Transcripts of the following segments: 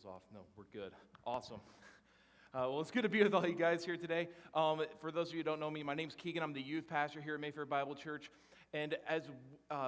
cables off. No, we're good. Awesome. Well, it's good to be with all you guys here today. For those of you who don't know me, my name's Keegan. I'm the youth pastor here at Mayfair Bible Church. And as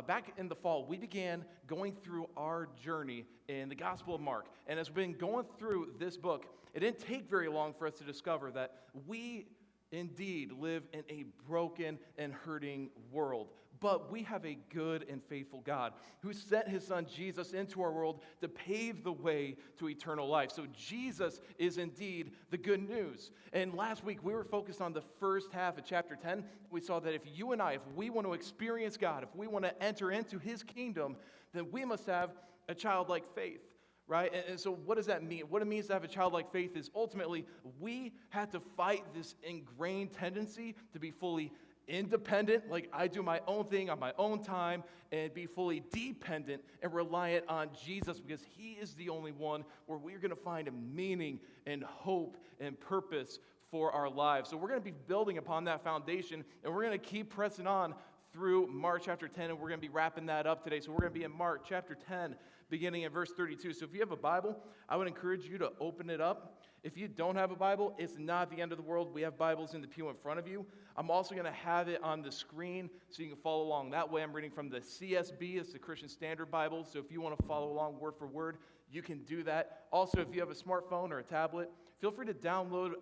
back in the fall, we began going through our journey in the Gospel of Mark. And as we've been going through this book, it didn't take very long for us to discover that we indeed live in a broken and hurting world. But we have a good and faithful God who sent his son Jesus into our world to pave the way to eternal life. So Jesus is indeed the good news. And last week we were focused on the first half of chapter 10. We saw that if you and I, if we want to experience God, if we want to enter into his kingdom, then we must have a childlike faith. Right? And so what does that mean? What it means to have a childlike faith is ultimately we have to fight this ingrained tendency to be fully independent, like I do my own thing on my own time, and be fully dependent and reliant on Jesus because he is the only one where we're going to find a meaning and hope and purpose for our lives. So we're going to be building upon that foundation, and we're going to keep pressing on through Mark chapter 10, and we're going to be wrapping that up today. So we're going to be in Mark chapter 10, beginning in verse 32. So if you have a Bible, I would encourage you to open it up. If you don't have a Bible, it's not the end of the world. We have Bibles in the pew in front of you. I'm also going to have it on the screen so you can follow along. That way I'm reading from the CSB, it's the Christian Standard Bible. So if you want to follow along word for word, you can do that. Also, if you have a smartphone or a tablet, feel free to download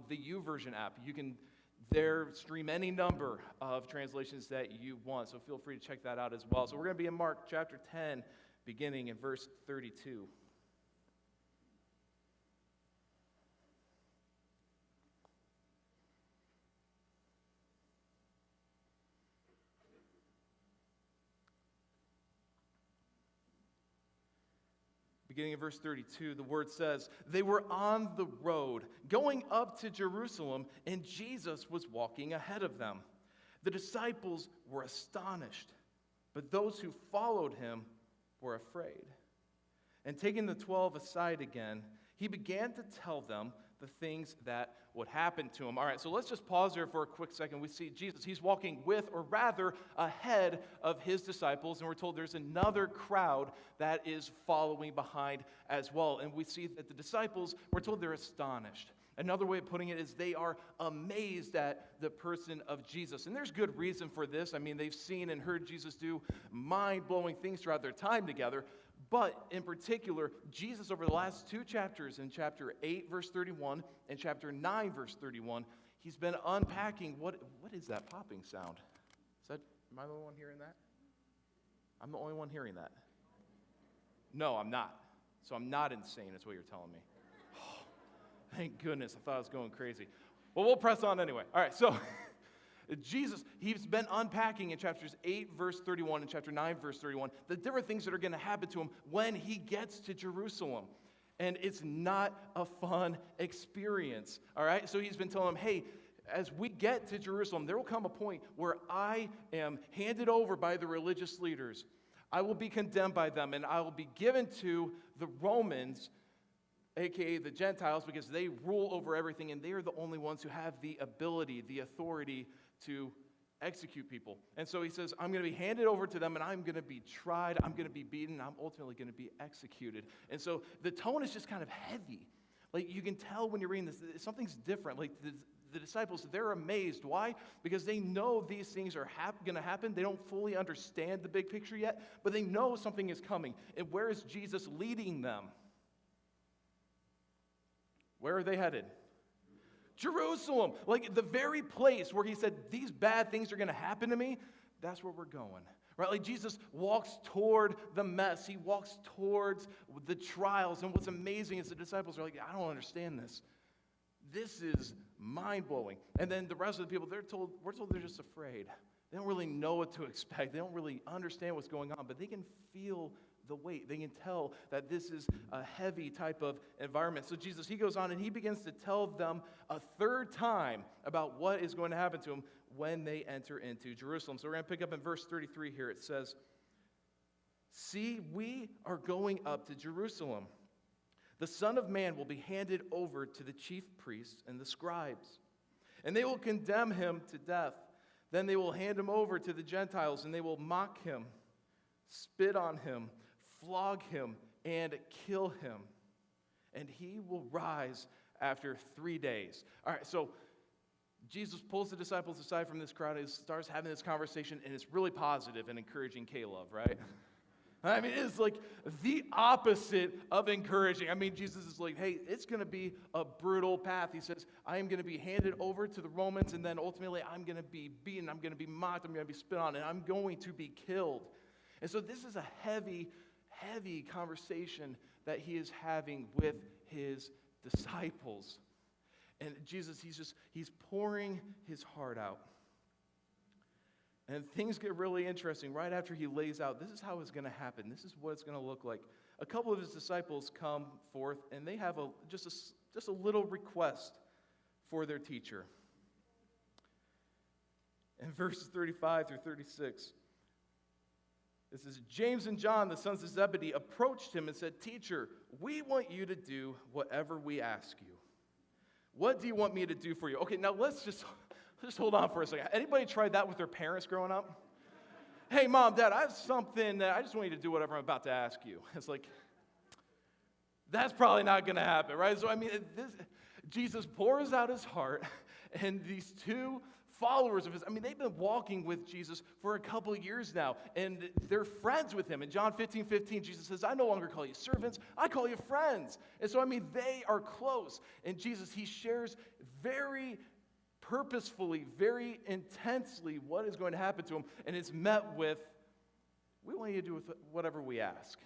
the YouVersion app. You can there stream any number of translations that you want. So feel free to check that out as well. So we're going to be in Mark chapter 10, beginning in verse 32. Beginning in verse 32, the word says, "They were on the road, going up to Jerusalem, and Jesus was walking ahead of them. The disciples were astonished, but those who followed him were afraid. And taking the 12 aside again, he began to tell them the things that would happen to him." All right, so let's just pause there for a quick second. We see Jesus, he's walking with, or rather ahead of his disciples, and we're told there's another crowd that is following behind as well. And we see that the disciples, we're told they're astonished. Another way of putting it is they are amazed at the person of Jesus. And there's good reason for this. I mean, they've seen and heard Jesus do mind-blowing things throughout their time together. But in particular, Jesus over the last two chapters, in chapter 8, verse 31, and chapter 9, verse 31, he's been unpacking what is that popping sound? Am I the only one hearing that? I'm the only one hearing that. No, I'm not. So I'm not insane, is what you're telling me. Oh, thank goodness. I thought I was going crazy. Well, we'll press on anyway. All right, so Jesus, he's been unpacking in chapters 8, verse 31, and chapter 9, verse 31, the different things that are going to happen to him when he gets to Jerusalem. And it's not a fun experience, all right? So he's been telling them, hey, as we get to Jerusalem, there will come a point where I am handed over by the religious leaders. I will be condemned by them, and I will be given to the Romans, a.k.a. the Gentiles, because they rule over everything, and they are the only ones who have the ability, the authority to execute people. And so he says, I'm going to be handed over to them, and I'm going to be tried, I'm going to be beaten, and I'm ultimately going to be executed. And so the tone is just kind of heavy. Like, you can tell when you're reading this, something's different. Like, the disciples, they're amazed. Why? Because they know these things are going to happen. They don't fully understand the big picture yet, but they know something is coming. And where is Jesus leading them? Where are they headed? Jerusalem. Like the very place where he said, these bad things are going to happen to me, that's where we're going. Right? Like Jesus walks toward the mess. He walks towards the trials. And what's amazing is the disciples are like, I don't understand this. This is mind-blowing. And then the rest of the people, we're told they're just afraid. They don't really know what to expect. They don't really understand what's going on, but they can feel the weight. They can tell that this is a heavy type of environment. So Jesus, he goes on and he begins to tell them a third time about what is going to happen to them when they enter into Jerusalem. So we're going to pick up in verse 33 here. It says, "See, we are going up to Jerusalem. The Son of Man will be handed over to the chief priests and the scribes, and they will condemn him to death. Then they will hand him over to the Gentiles, and they will mock him, spit on him, flog him, and kill him. and he will rise after 3 days. All right, so Jesus pulls the disciples aside from this crowd and starts having this conversation, and it's really positive and encouraging K-Love, right? I mean, it's like the opposite of encouraging. I mean, Jesus is like, hey, it's going to be a brutal path. He says, I am going to be handed over to the Romans, and then ultimately I'm going to be beaten, I'm going to be mocked, I'm going to be spit on, and I'm going to be killed. And so this is a heavy, heavy conversation that he is having with his disciples. And Jesus, he's pouring his heart out. And things get really interesting right after he lays out, this is how it's going to happen. This is what it's going to look like. A couple of his disciples come forth, and they have just a little request for their teacher. In verses 35 through 36, it says, James and John, the sons of Zebedee, approached him and said, Teacher, we want you to do whatever we ask you. What do you want me to do for you? Okay, now let's just hold on for a second. Anybody tried that with their parents growing up? Hey, Mom, Dad, I have something that I just want you to do whatever I'm about to ask you. It's like, that's probably not going to happen, right? So, I mean, Jesus pours out his heart, and these two followers of his, I mean, they've been walking with Jesus for a couple of years now, and they're friends with him. In John 15:15, Jesus says, I no longer call you servants, I call you friends. And so, I mean, they are close. And Jesus, he shares very purposefully, very intensely what is going to happen to him, and it's met with, we want you to do whatever we ask.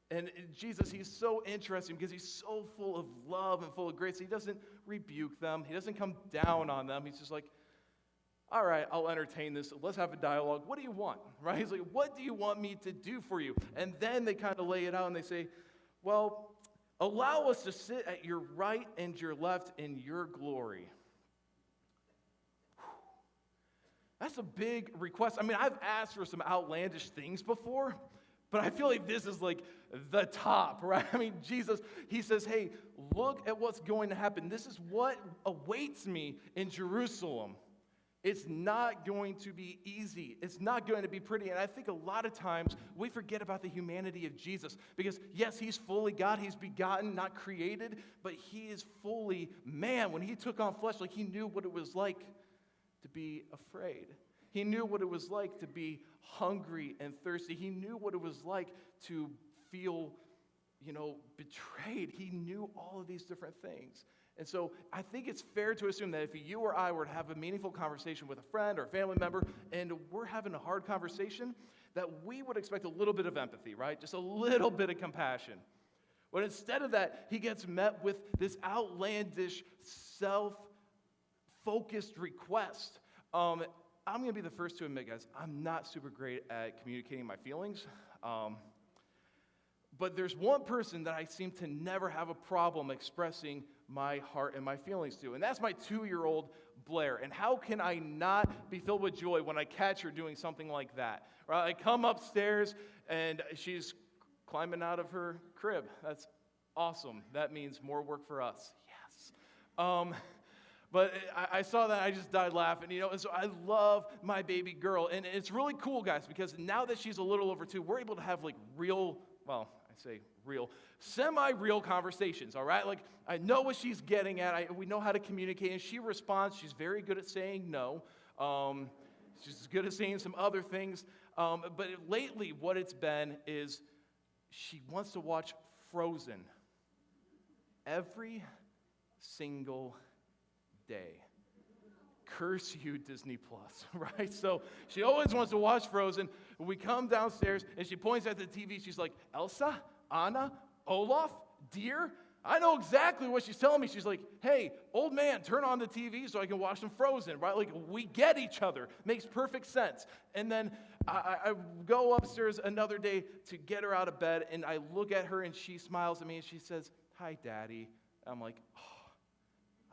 And Jesus, he's so interesting because he's so full of love and full of grace. He doesn't rebuke them. He doesn't come down on them. He's just like, all right, I'll entertain this. Let's have a dialogue. What do you want? Right? He's like, what do you want me to do for you? And then they kind of lay it out and they say, well, allow us to sit at your right and your left in your glory. That's a big request. I mean, I've asked for some outlandish things before, but I feel like this is like the top, right? I mean, Jesus, he says, hey, look at what's going to happen. This is what awaits me in Jerusalem. It's not going to be easy. It's not going to be pretty. And I think a lot of times we forget about the humanity of Jesus because, yes, he's fully God. He's begotten, not created, but he is fully man. When he took on flesh, like he knew what it was like to be afraid. He knew what it was like to be hungry and thirsty. He knew what it was like to feel, betrayed. He knew all of these different things. And so I think it's fair to assume that if you or I were to have a meaningful conversation with a friend or a family member, and we're having a hard conversation, that we would expect a little bit of empathy, right? Just a little bit of compassion. But instead of that, he gets met with this outlandish, self-focused request. I'm going to be the first to admit, guys, I'm not super great at communicating my feelings. But there's one person that I seem to never have a problem expressing my heart and my feelings to, and that's my 2-year-old Blair. And how can I not be filled with joy when I catch her doing something like that? Right? I come upstairs, and she's climbing out of her crib. That's awesome. That means more work for us. Yes. But I saw that, I just died laughing, and so I love my baby girl. And it's really cool, guys, because now that she's a little over 2, we're able to have real, semi-real conversations, all right? Like, I know what she's getting at. We know how to communicate, and she responds. She's very good at saying no. She's good at saying some other things. But lately, what it's been is she wants to watch Frozen every single day. Curse you, Disney Plus, right? So she always wants to watch Frozen. We come downstairs, and she points at the TV. She's like, Elsa, Anna, Olaf, dear? I know exactly what she's telling me. She's like, hey, old man, turn on the TV so I can watch some Frozen, right? Like, we get each other. Makes perfect sense. And then I go upstairs another day to get her out of bed, and I look at her, and she smiles at me, and she says, hi, Daddy. I'm like, oh,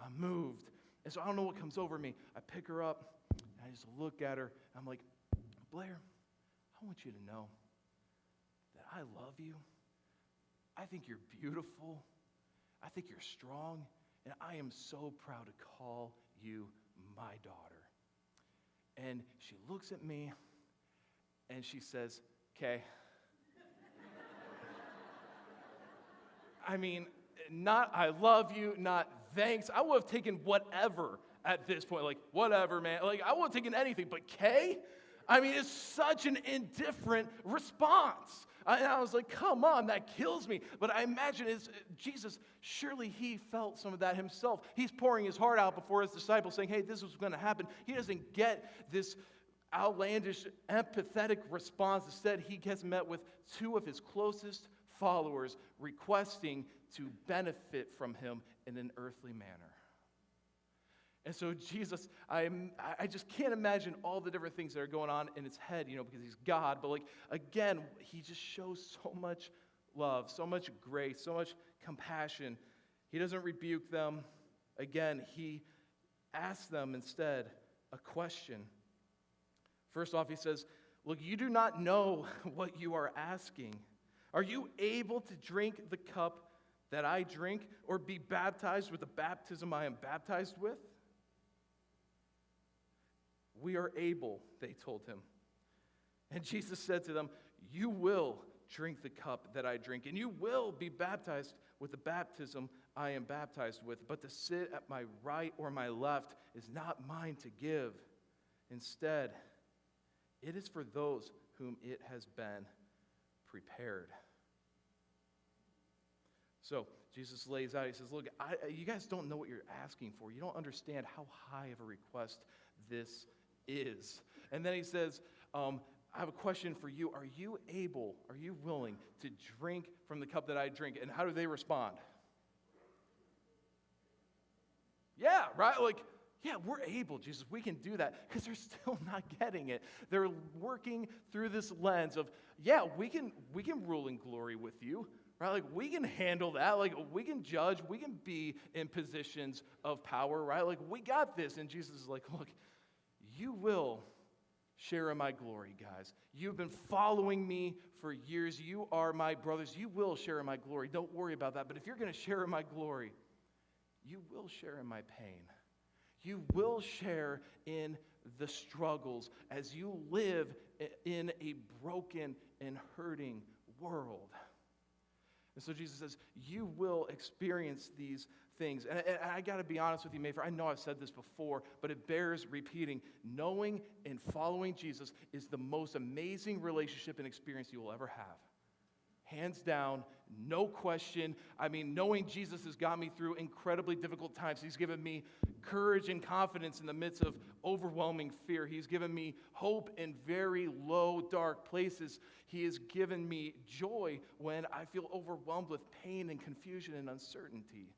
I'm moved. And so I don't know what comes over me. I pick her up, and I just look at her. I'm like, Blair, I want you to know that I love you. I think you're beautiful. I think you're strong. And I am so proud to call you my daughter. And she looks at me, and she says, okay. I mean, not I love you, not thanks. I would have taken whatever at this point. Like, whatever, man. Like, I would have taken anything. But K? I mean, it's such an indifferent response. And I was like, come on, that kills me. But I imagine Jesus, surely he felt some of that himself. He's pouring his heart out before his disciples saying, hey, this is going to happen. He doesn't get this outlandish, empathetic response. Instead, he gets met with two of his closest followers requesting to benefit from him in an earthly manner. And so Jesus, I just can't imagine all the different things that are going on in his head, because he's God. But like, again, he just shows so much love, so much grace, so much compassion. He doesn't rebuke them. Again, he asks them instead a question. First off, he says, look, you do not know what you are asking. Are you able to drink the cup that I drink, or be baptized with the baptism I am baptized with? We are able, they told him. And Jesus said to them, you will drink the cup that I drink, and you will be baptized with the baptism I am baptized with. But to sit at my right or my left is not mine to give. Instead, it is for those whom it has been prepared. So Jesus lays out, he says, look, you guys don't know what you're asking for. You don't understand how high of a request this is. And then he says, I have a question for you. Are you willing to drink from the cup that I drink? And how do they respond? Yeah, right? Like, yeah, we're able, Jesus. We can do that, because they're still not getting it. They're working through this lens of, yeah, we can rule in glory with you, right? Like, we can handle that. Like, we can judge. We can be in positions of power, right? Like, we got this. And Jesus is like, look, you will share in my glory, guys. You've been following me for years. You are my brothers. You will share in my glory. Don't worry about that. But if you're going to share in my glory, you will share in my pain. You will share in the struggles as you live in a broken and hurting world. And so Jesus says, you will experience these things. And I got to be honest with you, Mayfair, I know I've said this before, but it bears repeating. Knowing and following Jesus is the most amazing relationship and experience you will ever have. Hands down, no question. I mean, knowing Jesus has got me through incredibly difficult times. He's given me courage and confidence in the midst of overwhelming fear. He's given me hope in very low, dark places. He has given me joy when I feel overwhelmed with pain and confusion and uncertainty.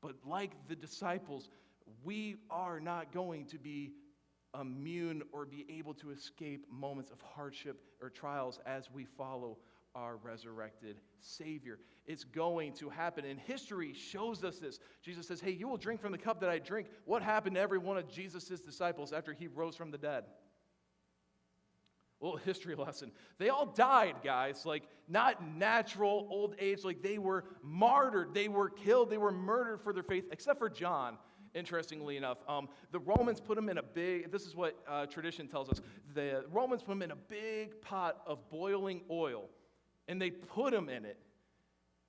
But like the disciples, we are not going to be immune or be able to escape moments of hardship or trials as we follow our resurrected Savior. It's going to happen, and history shows us this. Jesus says, hey, you will drink from the cup that I drink. What happened to every one of Jesus' disciples after he rose from the dead? Well, history lesson. They all died, guys. Like, not natural old age. Like, they were martyred. They were killed. They were murdered for their faith, except for John. Interestingly enough, the Romans put him in a big, this is what tradition tells us, the Romans put him in a big pot of boiling oil, and they put him in it.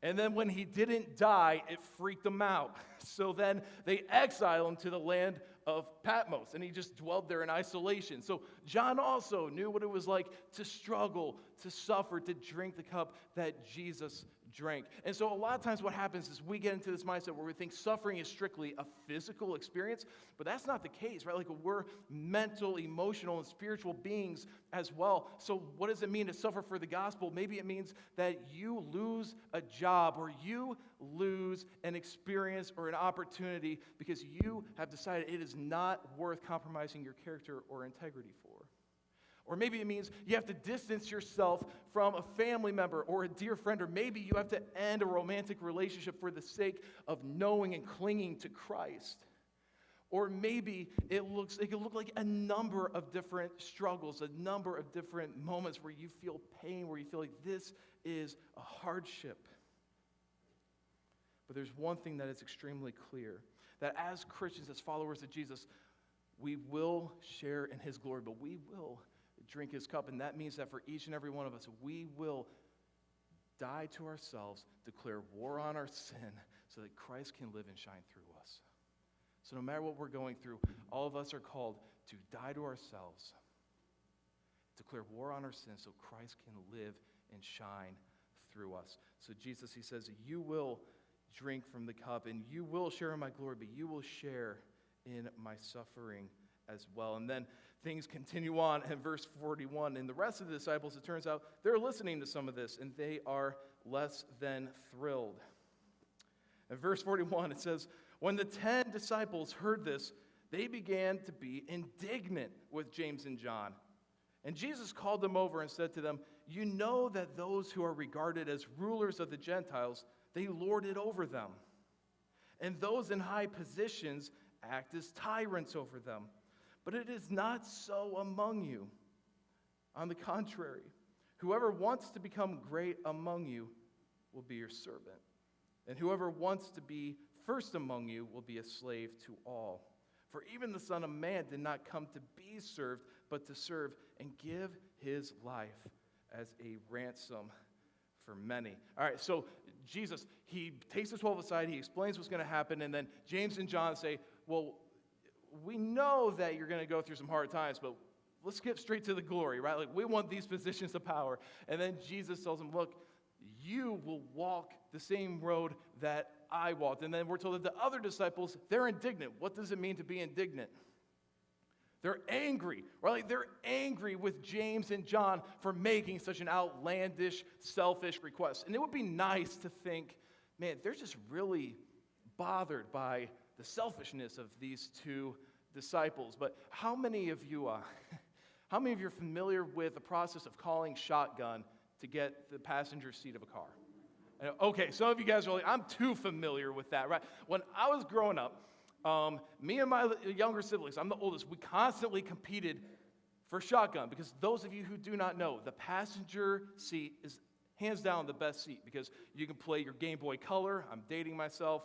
And then when he didn't die, it freaked him out. So then they exiled him to the land of Patmos, and he just dwelled there in isolation. So John also knew what it was like to struggle, to suffer, to drink the cup that Jesus drank. And so a lot of times what happens is we get into this mindset where we think suffering is strictly a physical experience, but that's not the case, right? Like, we're mental, emotional, and spiritual beings as well. So what does it mean to suffer for the gospel? Maybe it means that you lose a job, or you lose an experience or an opportunity because you have decided it is not worth compromising your character or integrity for. Or maybe it means you have to distance yourself from a family member or a dear friend, or maybe you have to end a romantic relationship for the sake of knowing and clinging to Christ. Or maybe it could look like a number of different struggles, a number of different moments where you feel pain, where you feel like this is a hardship. But there's one thing that is extremely clear, that as Christians, as followers of Jesus, we will share in his glory, but we will drink his cup. And that means that for each and every one of us, we will die to ourselves, declare war on our sin, so that Christ can live and shine through us. So no matter what we're going through, all of us are called to die to ourselves, declare war on our sin, so Christ can live and shine through us. So Jesus, he says, you will drink from the cup, and you will share in my glory, but you will share in my suffering as well. And then things continue on in verse 41. And the rest of the disciples, it turns out, they're listening to some of this, and they are less than thrilled. In verse 41, it says, when the 10 disciples heard this, they began to be indignant with James and John. And Jesus called them over and said to them, you know that those who are regarded as rulers of the Gentiles, they lord it over them. And those in high positions act as tyrants over them. But it is not so among you. On the contrary, whoever wants to become great among you will be your servant. And whoever wants to be first among you will be a slave to all. For even the Son of Man did not come to be served, but to serve and give his life as a ransom for many. All right, so Jesus, he takes the 12 aside, he explains what's going to happen, and then James and John say, well, we know that you're going to go through some hard times, but let's get straight to the glory, right? Like, we want these positions of power. And then Jesus tells them, look, you will walk the same road that I walked. And then we're told that the other disciples, they're indignant. What does it mean to be indignant? They're angry, right? Like, they're angry with James and John for making such an outlandish, selfish request. And it would be nice to think, man, they're just really bothered by the selfishness of these two disciples. But how many of you are familiar with the process of calling shotgun to get the passenger seat of a car? Okay, some of you guys are like, I'm too familiar with that, right? When I was growing up, me and my younger siblings, I'm the oldest, we constantly competed for shotgun, because those of you who do not know, the passenger seat is hands down the best seat, because you can play your Game Boy Color. I'm dating myself.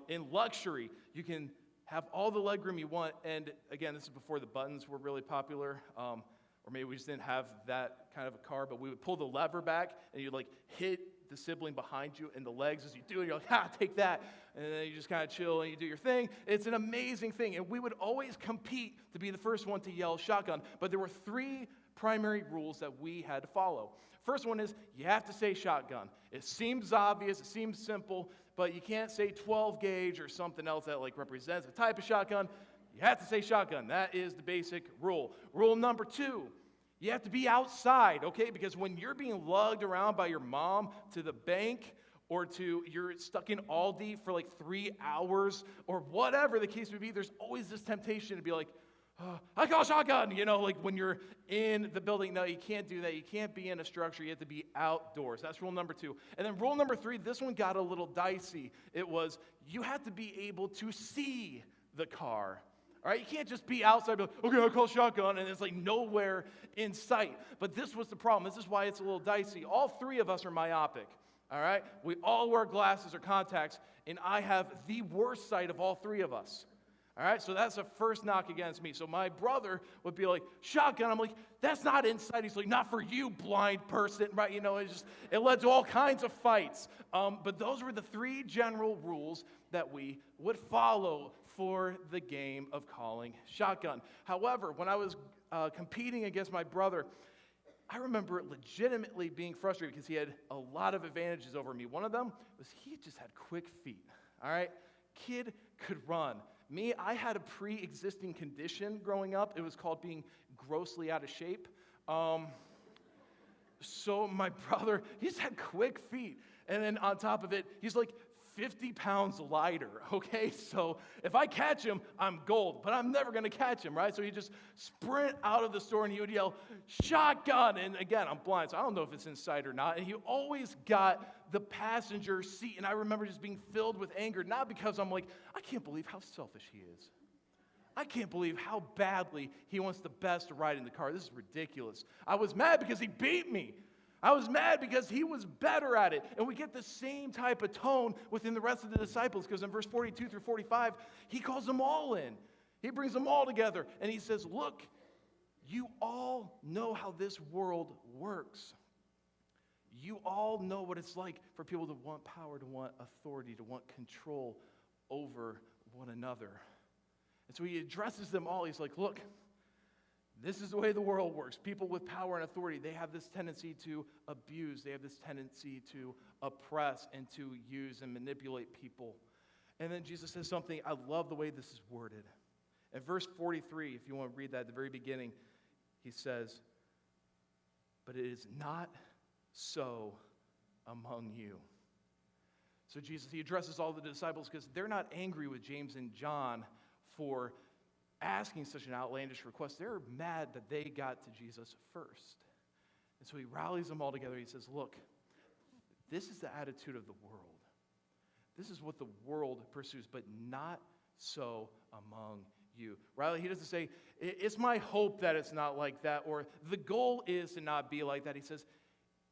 In luxury, you can have all the legroom you want, and again, this is before the buttons were really popular, or maybe we just didn't have that kind of a car, but we would pull the lever back, and you'd like hit the sibling behind you in the legs as you do it. You're like, take that. And then you just kind of chill and you do your thing. It's an amazing thing. And we would always compete to be the first one to yell shotgun. But there were 3 primary rules that we had to follow. First one is you have to say shotgun. It seems obvious, it seems simple, but you can't say 12 gauge or something else that like represents a type of shotgun. You have to say shotgun. That is the basic rule. Rule number 2. You have to be outside, okay? Because when you're being lugged around by your mom to the bank, or you're stuck in Aldi for like 3 hours, or whatever the case may be, there's always this temptation to be like, I call shotgun, like when you're in the building. No, you can't do that. You can't be in a structure. You have to be outdoors. That's rule number 2. And then rule number 3, this one got a little dicey. It was, you have to be able to see the car. All right, you can't just be outside, be like, okay, I'll call shotgun, and it's like nowhere in sight. But this was the problem. This is why it's a little dicey. All 3 of us are myopic, all right? We all wear glasses or contacts, and I have the worst sight of all 3 of us. All right, so that's the first knock against me. So my brother would be like, shotgun. I'm like, that's not insight. He's like, not for you, blind person, right? It led to all kinds of fights. But those were the 3 general rules that we would follow for the game of calling shotgun. However, when I was competing against my brother, I remember legitimately being frustrated because he had a lot of advantages over me. One of them was he just had quick feet, all right? Kid could run. Me, I had a pre-existing condition growing up. It was called being grossly out of shape. So my brother, he just had quick feet. And then on top of it, he's like 50 pounds lighter, okay? So if I catch him, I'm gold, but I'm never going to catch him, right? So he just sprint out of the store and he would yell, shotgun. And again, I'm blind, so I don't know if it's in sight or not. And he always got the passenger seat. And I remember just being filled with anger, not because I'm like, I can't believe how selfish he is. I can't believe how badly he wants the best to ride in the car. This is ridiculous. I was mad because he beat me. I was mad because he was better at it. And we get the same type of tone within the rest of the disciples, because in verse 42 through 45, he calls them all in. He brings them all together, and he says, look, you all know how this world works. You all know what it's like for people to want power, to want authority, to want control over one another. And so he addresses them all. He's like, look, this is the way the world works. People with power and authority, they have this tendency to abuse. They have this tendency to oppress and to use and manipulate people. And then Jesus says something, I love the way this is worded. In verse 43, if you want to read that at the very beginning, he says, but it is not so among you. So Jesus, he addresses all the disciples because they're not angry with James and John for asking such an outlandish request. They're mad that they got to Jesus first. And so he rallies them all together. He says, look, this is the attitude of the world. This is what the world pursues, but not so among you. Riley, he doesn't say, it's my hope that it's not like that, or the goal is to not be like that. He says,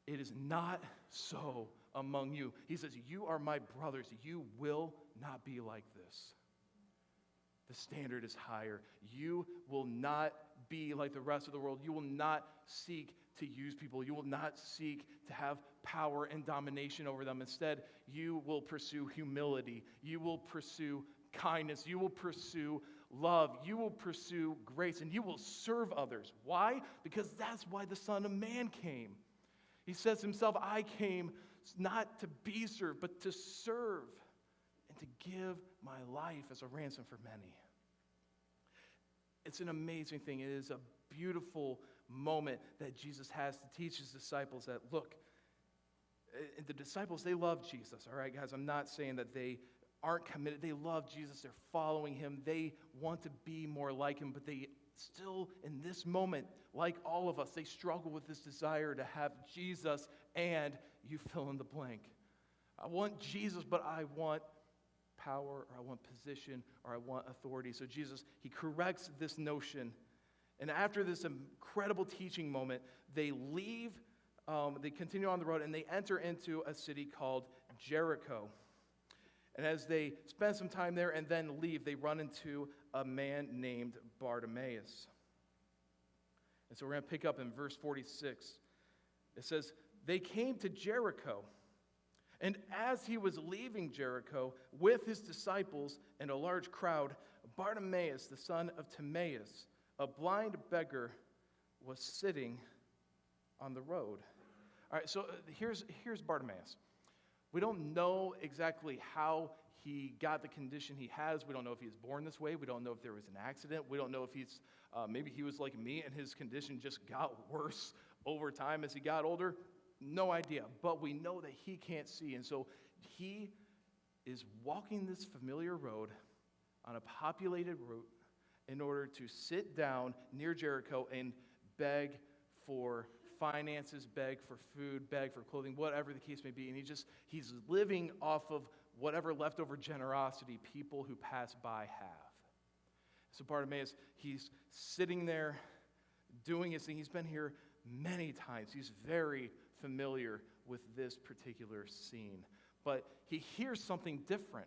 it is not so among you. He says, you are my brothers. You will not be like this. The standard is higher. You will not be like the rest of the world. You will not seek to use people. You will not seek to have power and domination over them. Instead, you will pursue humility. You will pursue kindness. You will pursue love. You will pursue grace, and you will serve others. Why? Because that's why the Son of Man came. He says himself, I came not to be served, but to serve and to give my life as a ransom for many. It's an amazing thing. It is a beautiful moment that Jesus has to teach his disciples that, look, the disciples, they love Jesus, all right, guys? I'm not saying that they aren't committed. They love Jesus. They're following him. They want to be more like him, but they still, in this moment, like all of us, they struggle with this desire to have Jesus and you fill in the blank. I want Jesus, but I want power, or I want position, or I want authority. So Jesus, he corrects this notion. And after this incredible teaching moment, they leave, they continue on the road, and they enter into a city called Jericho. And as they spend some time there and then leave, they run into a man named Bartimaeus. And so we're going to pick up in verse 46. It says, they came to Jericho. And as he was leaving Jericho with his disciples and a large crowd, Bartimaeus, the son of Timaeus, a blind beggar, was sitting on the road. All right, so here's Bartimaeus. We don't know exactly how he got the condition he has. We don't know if he was born this way. We don't know if there was an accident. We don't know if he's, maybe he was like me and his condition just got worse over time as he got older. No idea. But we know that he can't see. And so he is walking this familiar road on a populated route in order to sit down near Jericho and beg for finances, beg for food, beg for clothing, whatever the case may be. And he's living off of whatever leftover generosity people who pass by have. So Bartimaeus, he's sitting there doing his thing. He's been here many times. He's very familiar with this particular scene. But he hears something different.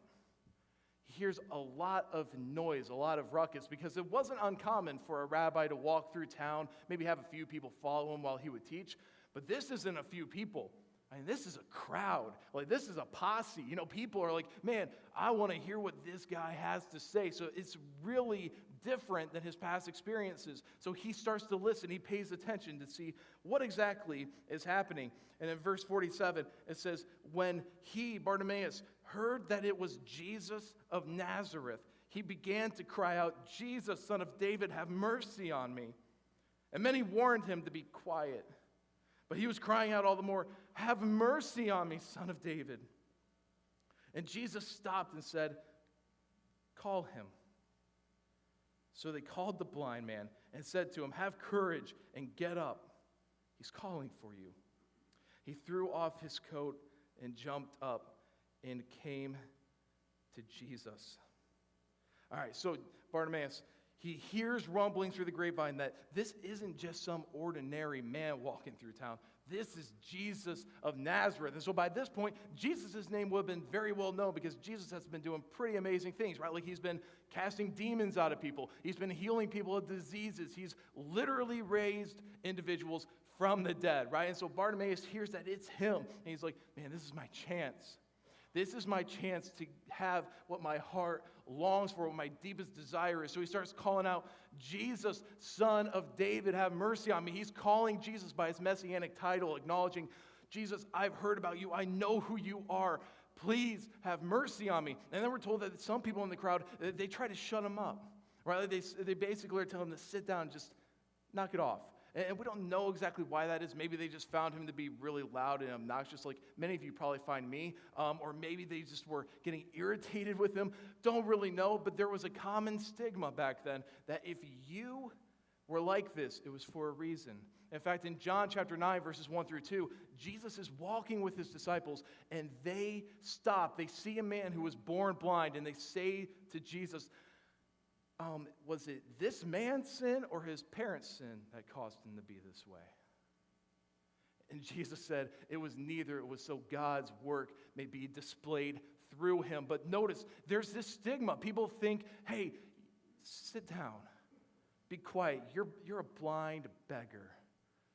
He hears a lot of noise, a lot of ruckus, because it wasn't uncommon for a rabbi to walk through town, maybe have a few people follow him while he would teach. But this isn't a few people. I mean, this is a crowd. Like, this is a posse. You know, people are like, man, I want to hear what this guy has to say. So it's really different than his past experiences. So he starts to listen. He pays attention to see what exactly is happening. And in verse 47, it says, when he, Bartimaeus, heard that it was Jesus of Nazareth, he began to cry out, Jesus, son of David, have mercy on me. And many warned him to be quiet. But he was crying out all the more, have mercy on me, son of David. And Jesus stopped and said, call him. So they called the blind man and said to him, have courage and get up. He's calling for you. He threw off his coat and jumped up and came to Jesus. All right, so Bartimaeus, he hears rumbling through the grapevine that this isn't just some ordinary man walking through town. This is Jesus of Nazareth. And so by this point, Jesus' name would have been very well known because Jesus has been doing pretty amazing things, right? Like he's been casting demons out of people. He's been healing people of diseases. He's literally raised individuals from the dead, right? And so Bartimaeus hears that it's him, and he's like, man, this is my chance. This is my chance to have what my heart longs for, what my deepest desire is. So he starts calling out, Jesus, Son of David, have mercy on me. He's calling Jesus by his messianic title, acknowledging, Jesus, I've heard about you. I know who you are. Please have mercy on me. And then we're told that some people in the crowd, they try to shut him up. Right? They basically are telling him to sit down and just knock it off. And we don't know exactly why that is. Maybe they just found him to be really loud and obnoxious, like many of you probably find me. Or maybe they just were getting irritated with him. Don't really know, but there was a common stigma back then that if you were like this, it was for a reason. In fact, in John chapter 9, verses 1 through 2, Jesus is walking with his disciples, and they stop. They see a man who was born blind, and they say to Jesus, was it this man's sin or his parents' sin that caused him to be this way? And Jesus said it was neither. It was so God's work may be displayed through him. But notice, there's this stigma. People think, hey, sit down. Be quiet. You're a blind beggar.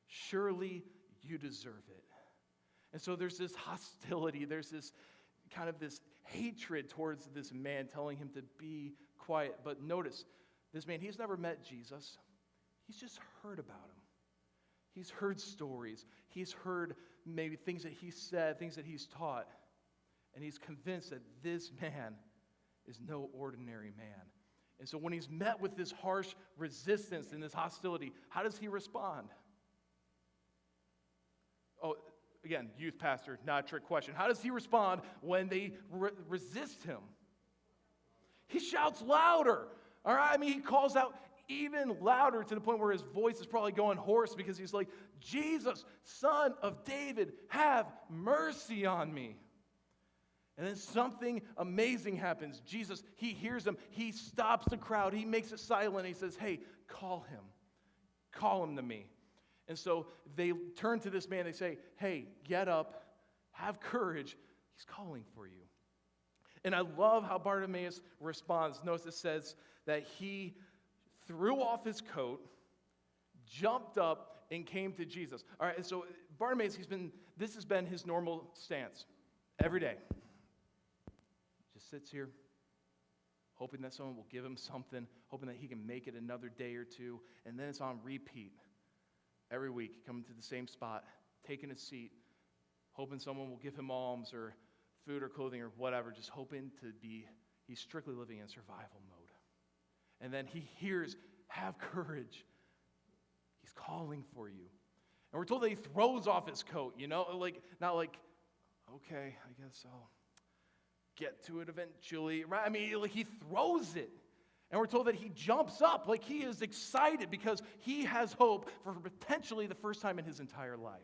Surely you deserve it. And so there's this hostility. There's this kind of this hatred towards this man, telling him to be quiet. But notice, this man, he's never met Jesus. He's just heard about him. He's heard stories. He's heard maybe things that he said, things that he's taught. And he's convinced that this man is no ordinary man. And so when he's met with this harsh resistance and this hostility, how does he respond? Oh, again, youth pastor, not a trick question. How does he respond when they resist him? He shouts louder. All right? I mean, he calls out even louder to the point where his voice is probably going hoarse because he's like, Jesus, Son of David, have mercy on me. And then something amazing happens. Jesus, he hears him. He stops the crowd. He makes it silent. He says, hey, call him. Call him to me. And so they turn to this man. They say, hey, get up. Have courage. He's calling for you. And I love how Bartimaeus responds. Notice it says that he threw off his coat, jumped up, and came to Jesus. All right, and so Bartimaeus, this has been his normal stance every day. Just sits here, hoping that someone will give him something, hoping that he can make it another day or two, and then it's on repeat. Every week, coming to the same spot, taking a seat, hoping someone will give him alms or food or clothing or whatever, just hoping he's strictly living in survival mode. And then he hears, have courage. He's calling for you. And we're told that he throws off his coat, not like, okay, I guess I'll get to it eventually. Right? I mean, he throws it. And we're told that he jumps up like he is excited because he has hope for potentially the first time in his entire life.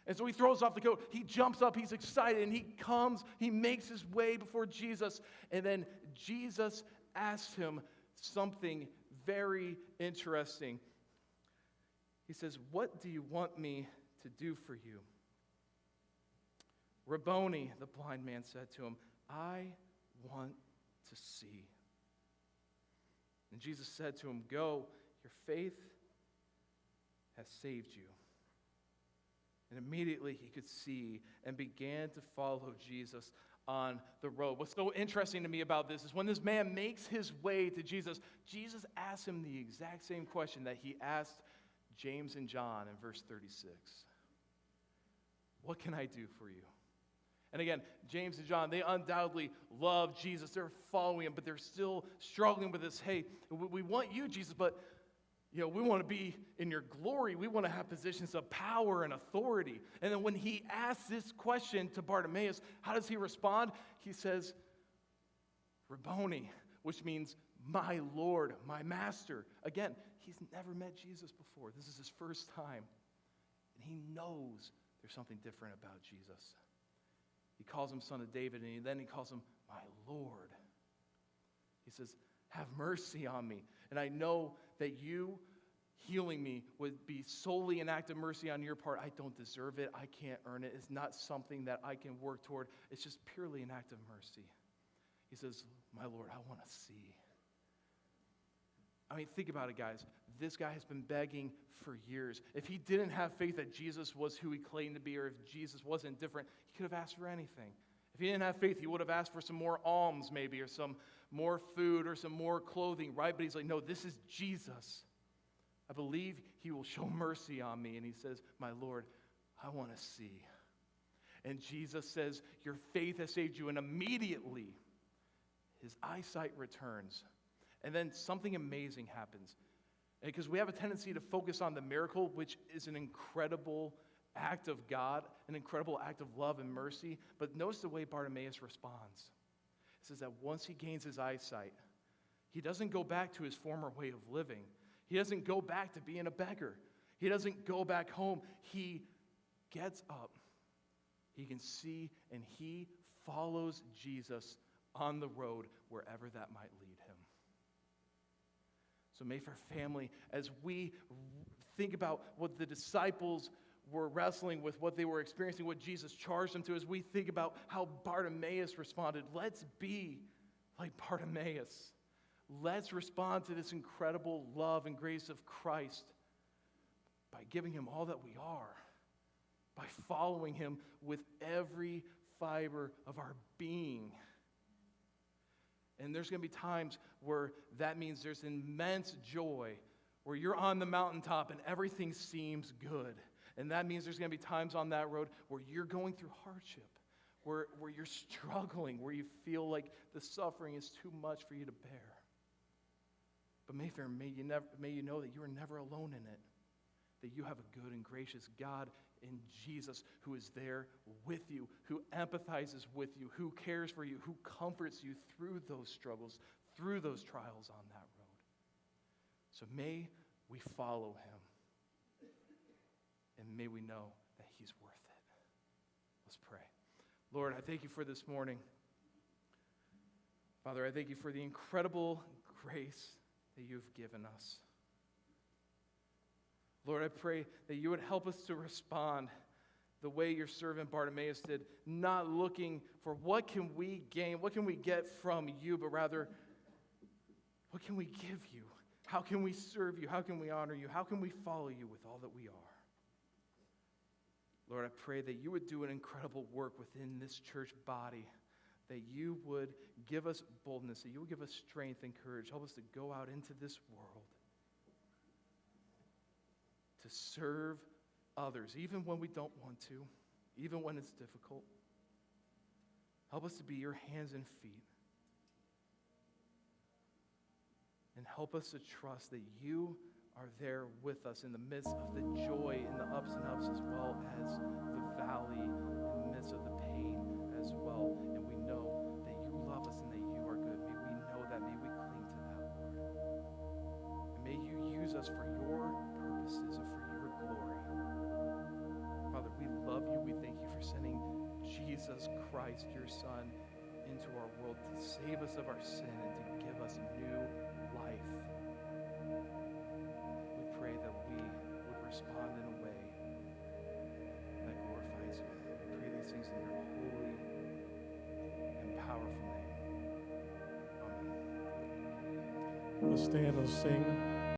And so he throws off the coat, he jumps up, he's excited, and he makes his way before Jesus. And then Jesus asks him something very interesting. He says, what do you want me to do for you? Rabboni, the blind man said to him, I want to see. And Jesus said to him, go, your faith has saved you. And immediately he could see and began to follow Jesus on the road. What's so interesting to me about this is when this man makes his way to Jesus, Jesus asks him the exact same question that he asked James and John in verse 36. What can I do for you? And again, James and John, they undoubtedly love Jesus. They're following him, but they're still struggling with this. Hey, we want you, Jesus, but we want to be in your glory. We want to have positions of power and authority. And then when he asks this question to Bartimaeus, how does he respond? He says, Rabboni, which means my Lord, my Master. Again, he's never met Jesus before. This is his first time. And he knows there's something different about Jesus. He calls him Son of David, and then he calls him my Lord. He says, have mercy on me. And I know that you healing me would be solely an act of mercy on your part. I don't deserve it. I can't earn it. It's not something that I can work toward. It's just purely an act of mercy. He says, my Lord, I want to see. I mean, think about it, guys. This guy has been begging for years. If he didn't have faith that Jesus was who he claimed to be, or if Jesus wasn't different, he could have asked for anything. If he didn't have faith, he would have asked for some more alms maybe, or some more food, or some more clothing, right? But he's like, no, this is Jesus. I believe he will show mercy on me. And he says, my Lord, I want to see. And Jesus says, your faith has saved you. And immediately, his eyesight returns. And then something amazing happens. Because we have a tendency to focus on the miracle, which is an incredible act of God, an incredible act of love and mercy. But notice the way Bartimaeus responds. It says that once he gains his eyesight, he doesn't go back to his former way of living. He doesn't go back to being a beggar. He doesn't go back home. He gets up. He can see, and he follows Jesus on the road wherever that might lead him. So Mayfair family, as we think about what the disciples were wrestling with, what they were experiencing, what Jesus charged them to, as we think about how Bartimaeus responded, let's be like Bartimaeus. Let's respond to this incredible love and grace of Christ by giving him all that we are, by following him with every fiber of our being. And there's going to be times where that means there's immense joy, where you're on the mountaintop and everything seems good. And that means there's going to be times on that road where you're going through hardship, where you're struggling, where you feel like the suffering is too much for you to bear. But Mayfair, may you know that you are never alone in it, that you have a good and gracious God in Jesus who is there with you, who empathizes with you, who cares for you, who comforts you through those struggles, through those trials on that road. So may we follow him, and may we know that he's worth it. Let's pray. Lord, I thank you for this morning. Father, I thank you for the incredible grace that you've given us. Lord, I pray that you would help us to respond the way your servant Bartimaeus did, not looking for what can we gain, what can we get from you, but rather, what can we give you? How can we serve you? How can we honor you? How can we follow you with all that we are? Lord, I pray that you would do an incredible work within this church body, that you would give us boldness, that you would give us strength and courage. Help us to go out into this world to serve others, even when we don't want to, even when it's difficult. Help us to be your hands and feet. And help us to trust that you are there with us in the midst of the joy, in the ups and ups, as well as the valley, in the midst of the pain as well. And we know that you love us and that you are good. May we know that. May we cling to that, Lord. And may you use us for your purposes and for your glory. Father, we love you. We thank you for sending Jesus Christ, your Son, into our world to save us of our sin and to give us new life. We pray that we would respond in a way that glorifies you. We pray these things in your holy and powerful name. Amen. Let's stand and sing.